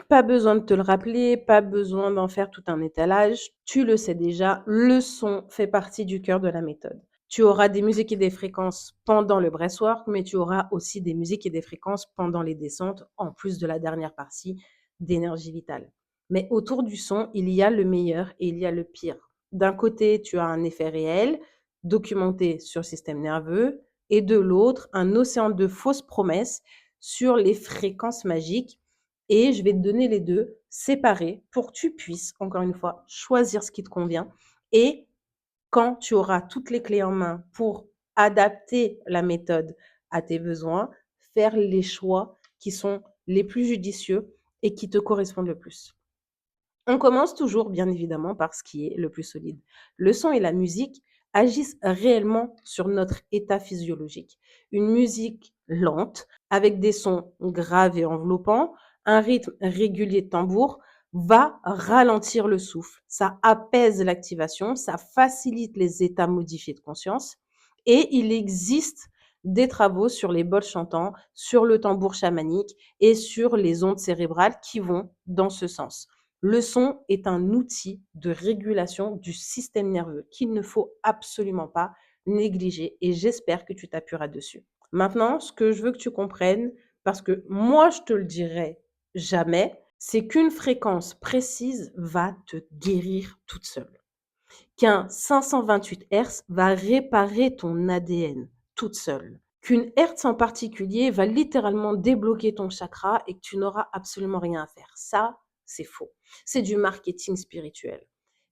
Pas besoin de te le rappeler, pas besoin d'en faire tout un étalage. Tu le sais déjà, le son fait partie du cœur de la méthode. Tu auras des musiques et des fréquences pendant le breathwork, mais tu auras aussi des musiques et des fréquences pendant les descentes, en plus de la dernière partie d'énergie vitale. Mais autour du son, il y a le meilleur et il y a le pire. D'un côté, tu as un effet réel, documenté sur le système nerveux, et de l'autre, un océan de fausses promesses sur les fréquences magiques, et je vais te donner les 2 séparés pour que tu puisses, encore une fois, choisir ce qui te convient. Et quand tu auras toutes les clés en main pour adapter la méthode à tes besoins, faire les choix qui sont les plus judicieux et qui te correspondent le plus. On commence toujours, bien évidemment, par ce qui est le plus solide. Le son et la musique agissent réellement sur notre état physiologique. Une musique lente, avec des sons graves et enveloppants, un rythme régulier de tambour, va ralentir le souffle. Ça apaise l'activation, ça facilite les états modifiés de conscience. Et il existe des travaux sur les bols chantants, sur le tambour chamanique et sur les ondes cérébrales qui vont dans ce sens. Le son est un outil de régulation du système nerveux qu'il ne faut absolument pas négliger, et j'espère que tu t'appuieras dessus. Maintenant, ce que je veux que tu comprennes, parce que moi je te le dirai jamais, c'est qu'une fréquence précise va te guérir toute seule. Qu'un 528 Hz va réparer ton ADN toute seule. Qu'une hertz en particulier va littéralement débloquer ton chakra et que tu n'auras absolument rien à faire. Ça, c'est faux. C'est du marketing spirituel.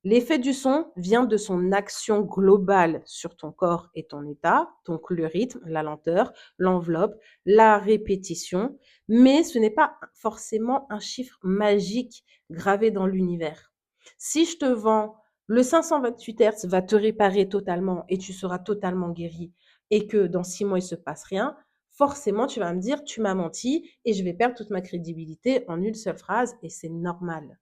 L'effet du son vient de son action globale sur ton corps et ton état, donc le rythme, la lenteur, l'enveloppe, la répétition, mais ce n'est pas forcément un chiffre magique gravé dans l'univers. Si je te vends le 528 Hz va te réparer totalement et tu seras totalement guéri, et que dans 6 mois, il se passe rien, forcément, tu vas me dire, tu m'as menti et je vais perdre toute ma crédibilité en une seule phrase, et c'est normal.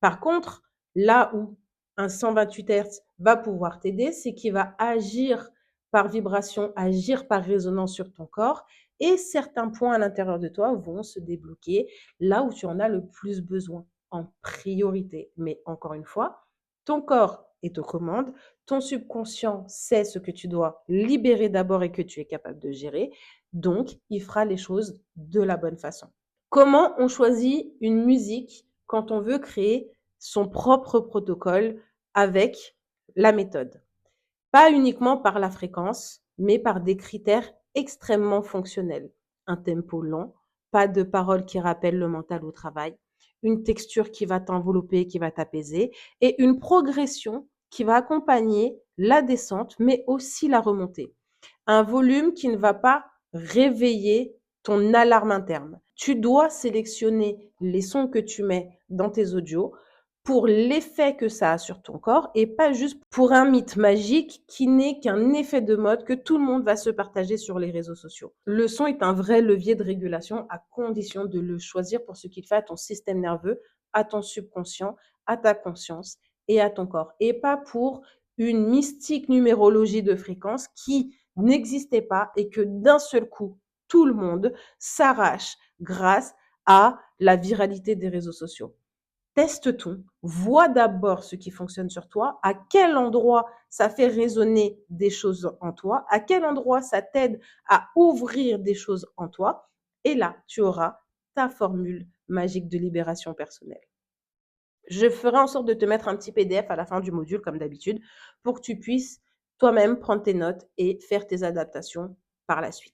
Par contre, là où un 128 Hz va pouvoir t'aider, c'est qu'il va agir par vibration, agir par résonance sur ton corps, et certains points à l'intérieur de toi vont se débloquer là où tu en as le plus besoin, en priorité. Mais encore une fois, ton corps est aux commandes, ton subconscient sait ce que tu dois libérer d'abord et que tu es capable de gérer, donc il fera les choses de la bonne façon. Comment on choisit une musique quand on veut créer son propre protocole avec la méthode? Pas uniquement par la fréquence, mais par des critères extrêmement fonctionnels. Un tempo lent, pas de paroles qui rappellent le mental au travail, une texture qui va t'envelopper, qui va t'apaiser, et une progression qui va accompagner la descente, mais aussi la remontée. Un volume qui ne va pas réveiller ton alarme interne. Tu dois sélectionner les sons que tu mets dans tes audios pour l'effet que ça a sur ton corps, et pas juste pour un mythe magique qui n'est qu'un effet de mode que tout le monde va se partager sur les réseaux sociaux. Le son est un vrai levier de régulation à condition de le choisir pour ce qu'il fait à ton système nerveux, à ton subconscient, à ta conscience et à ton corps, et pas pour une mystique numérologie de fréquences qui n'existait pas et que d'un seul coup, tout le monde s'arrache grâce à la viralité des réseaux sociaux. Teste tout, vois d'abord ce qui fonctionne sur toi, à quel endroit ça fait résonner des choses en toi, à quel endroit ça t'aide à ouvrir des choses en toi, et là, tu auras ta formule magique de libération personnelle. Je ferai en sorte de te mettre un petit PDF à la fin du module, comme d'habitude, pour que tu puisses toi-même prendre tes notes et faire tes adaptations par la suite.